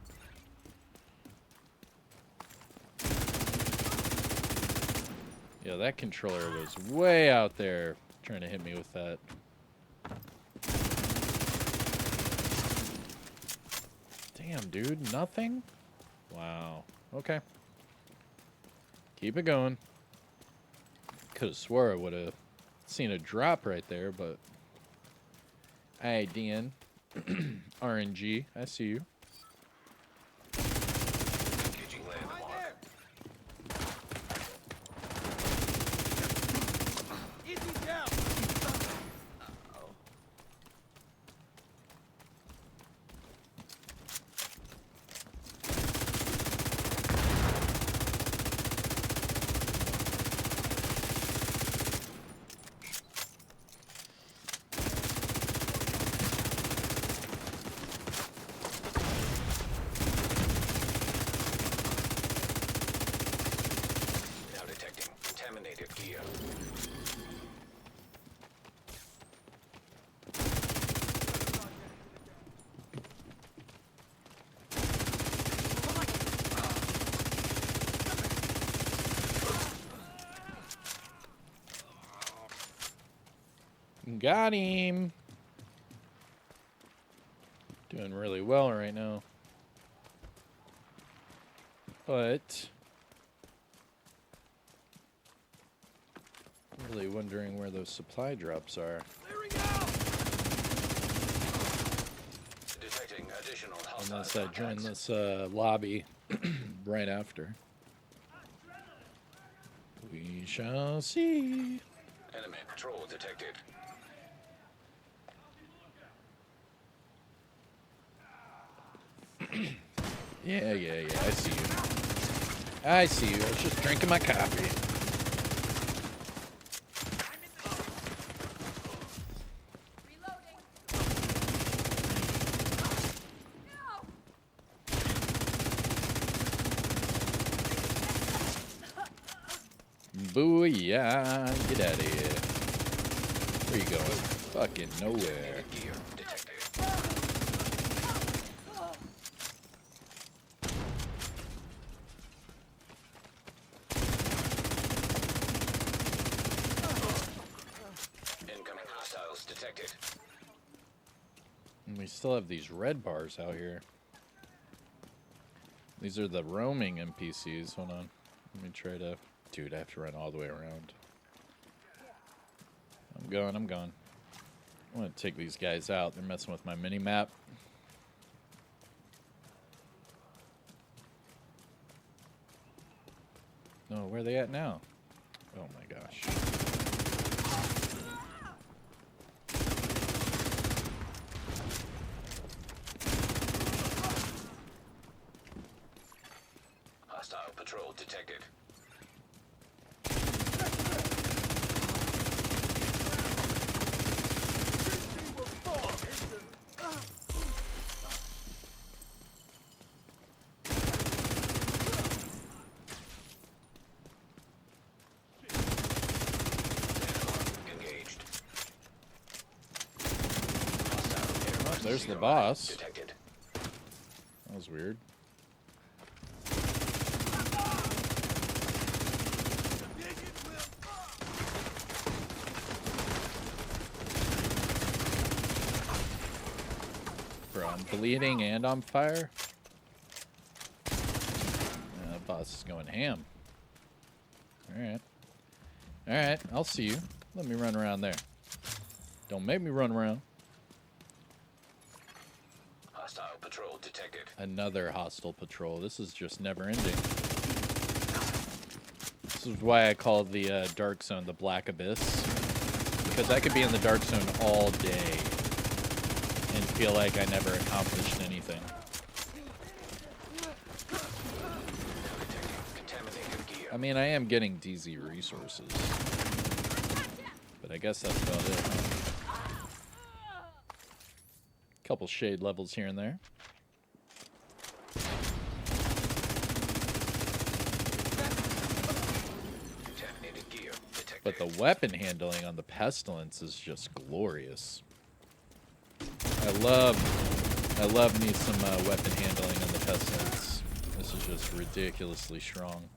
Yeah, that controller was way out there trying to hit me with that. Damn, dude, nothing? Wow. Okay. Keep it going. Could have swore I would have seen a drop right there, but... Hey, DN. RNG, I see you. Engaging landmark. Easy down. Now detecting contaminated gear. Got him. Doing really well right now. But really wondering where those supply drops are. Clearing out. Detecting additional hostile Unless I join contacts. this lobby right after. We shall see. Enemy patrol detected. Yeah, I see you. I see you. I was just drinking my coffee. Reloading. No! Booyah. Get out of here. Where you going? Fucking nowhere. Gear detected. Incoming hostiles detected. And we still have these red bars out here. These are the roaming NPCs. Hold on. Let me try to... Dude, I have to run all the way around. I'm going, I'm going. I want to take these guys out. They're messing with my mini-map. No, where are they at now? Oh my gosh. Hostile patrol detected. Engaged. Hostile air There's the RC boss. detected. That was weird. Bro, I'm bleeding and on fire. The boss is going ham. Alright. Alright, I'll see you. Let me run around there. Don't make me run around. Hostile patrol detected. Another hostile patrol. This is just never ending. This is why I call the Dark Zone the Black Abyss. Because I could be in the Dark Zone all day and feel like I never accomplished anything. Contaminated gear. I mean, I am getting DZ resources. But I guess that's about it, huh? Couple shade levels here and there. Contaminated gear detected. But the weapon handling on the Pestilence is just glorious. I love me some weapon handling on the Pestilence. This is just ridiculously strong.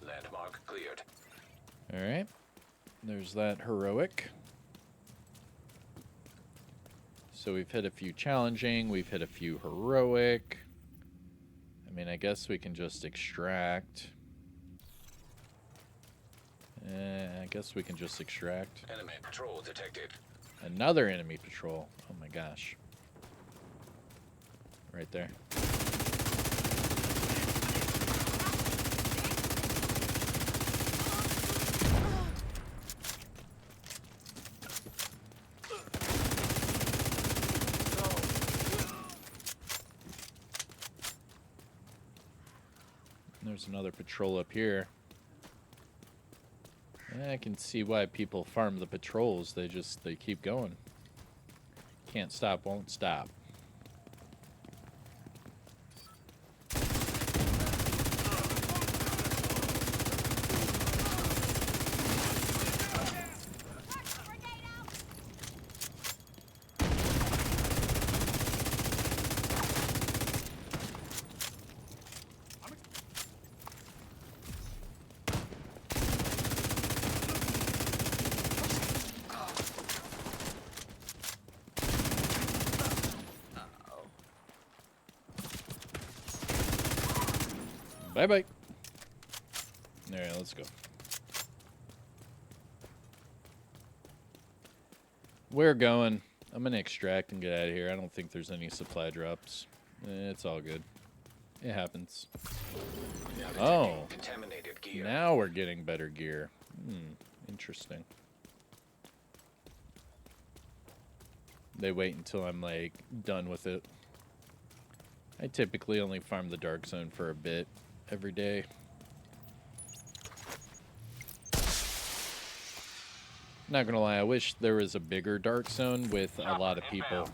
Landmark cleared. Alright. There's that heroic. So we've hit a few challenging, we've hit a few heroic. I mean, I guess we can just extract. I guess we can just extract. Enemy patrol detected. Another enemy patrol. Oh my gosh. Right there. There's another patrol up here. I can see why people farm the patrols. They keep going. Can't stop, won't stop. Bye-bye. Alright, let's go. We're going. I'm going to extract and get out of here. I don't think there's any supply drops. It's all good. It happens. Oh. Contaminated gear. Now we're getting better gear. Interesting. They wait until I'm, like, done with it. I typically only farm the Dark Zone for a bit every day. Not gonna lie, I wish there was a bigger Dark Zone with a lot of people.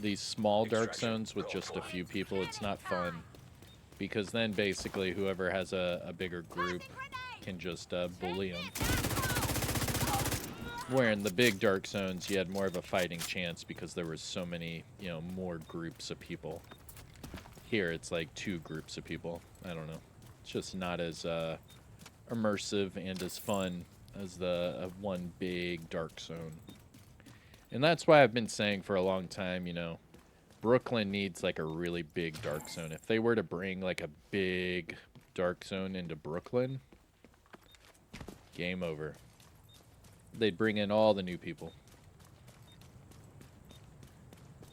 These small Dark Zones with just a few people, it's not fun. Because then basically whoever has a bigger group can just bully them. Where in the big Dark Zones you had more of a fighting chance because there was so many, you know, more groups of people. Here it's like 2 groups of people. I don't know. It's just not as immersive and as fun as the one big Dark Zone. And that's why I've been saying for a long time, you know, Brooklyn needs like a really big dark zone. If they were to bring like a big dark zone into Brooklyn, game over. They'd bring in all the new people.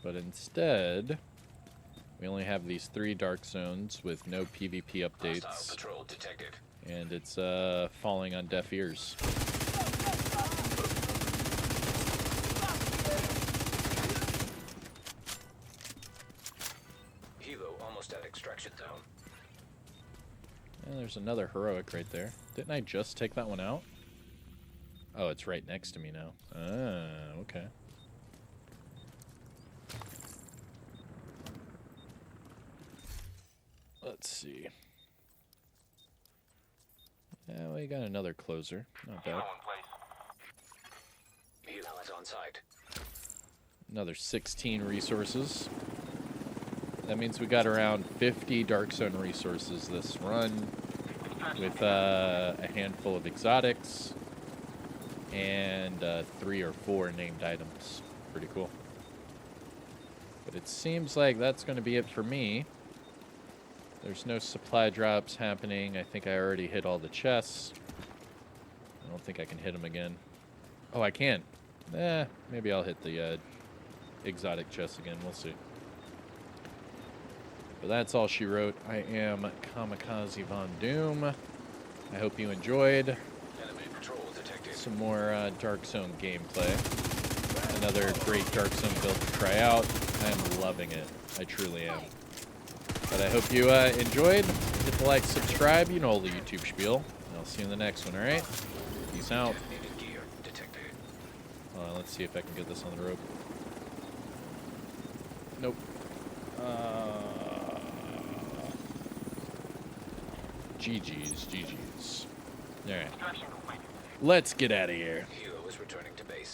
But instead, we only have these 3 dark zones with no PvP Hostile updates. patrol detected. And it's falling on deaf ears. Helo almost at extraction zone. And there's another heroic right there. Didn't I just take that one out? Oh, it's right next to me now. Ah, okay. Let's see. Yeah, we got another closer. Not bad. Helo is on site. Another 16 resources. That means we got around 50 Dark Zone resources this run, with a handful of exotics and 3 or 4 named items. Pretty cool. But it seems like that's going to be it for me. There's no supply drops happening. I think I already hit all the chests. I don't think I can hit them again. Oh, I can. Maybe I'll hit the exotic chest again. We'll see. But that's all she wrote. I am Kamikazevondoom. I hope you enjoyed Enemy patrol detected. some more Dark Zone gameplay. Another great Dark Zone build to try out. I'm loving it. I truly am. But I hope you enjoyed. Hit the like, subscribe. You know all the YouTube spiel. And I'll see you in the next one, alright? Peace out. Detonated gear detected. Let's see if I can get this on the rope. Nope. GG's. Alright. Let's get out of here. Helo is returning to base.